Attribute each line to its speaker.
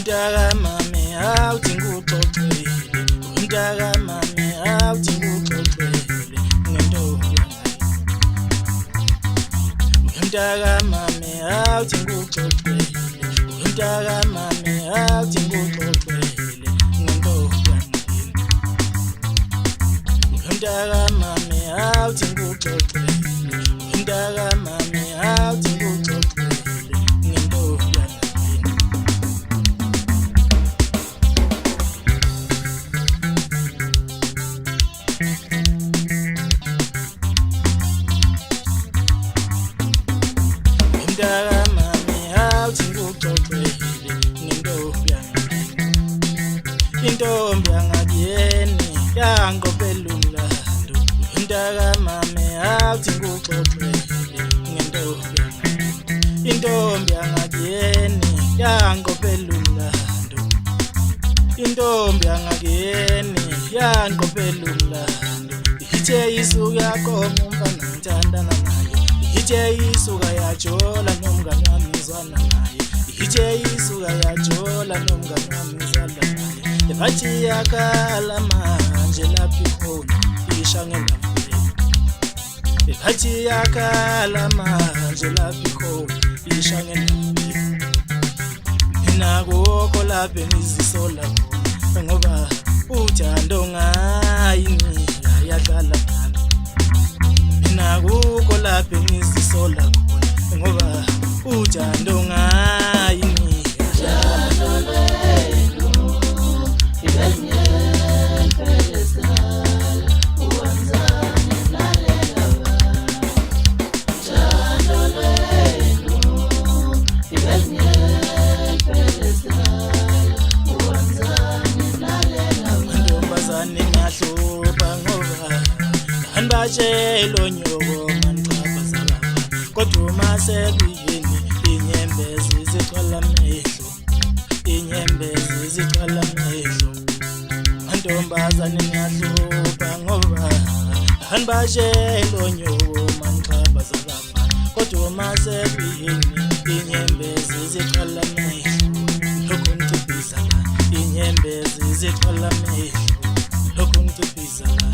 Speaker 1: Umntaka mami awudinga uxoxele, umntaka mami awudinga uxoxele ngentombi yangakithi. Umntaka mami awudinga uxoxele, umntaka mami awudinga uxoxele ngentombi yangakithi. Umntaka mami awudinga uxoxele, umntaka mami awudinga uxoxele ngentombi yangakithi. Umntaka mami awudinga uxoxele ngentombi yangakithi. Intombi yangakithi yangiqophela umlando. Umntaka mami awudinga uxoxele ngentombi yangakithi. Intombi yangakithi yangiqophela umlando. Intombi yangakithi yangiqophela umlando. Ithe isuka qoma umfana ngithandana naye, ithe isuka yajola nomngane wami ngizwana naye, ithe isuka yajola nomngane wami ngizwana naye. Ebathi yakhala manje lapha ikhona isha ngendavuleni. Ebathi yakhala manje lapha ikhona isha ngendavuleni. Mina kokho lapha engizisola khona ngoba uthando ngayinqila yakhala ngami. Mina kokho lapha engizisola khona ngoba uthando ngayinqila. Anibashelo nyoko manichaphaza lapha, kodwa uma sekuyini inyembezi zigcwala amehlo, inyembezi zigcwala amehlo. Mantombazane niyahlupha ngoba anibashelo nyoko manichaphaza lapha, kodwa uma sekuyini inyembezi zigcwala amehlo. Lokhu ngiciphiza la, inyembezi zigcwala amehlo. Lokhu ngiciphiza la.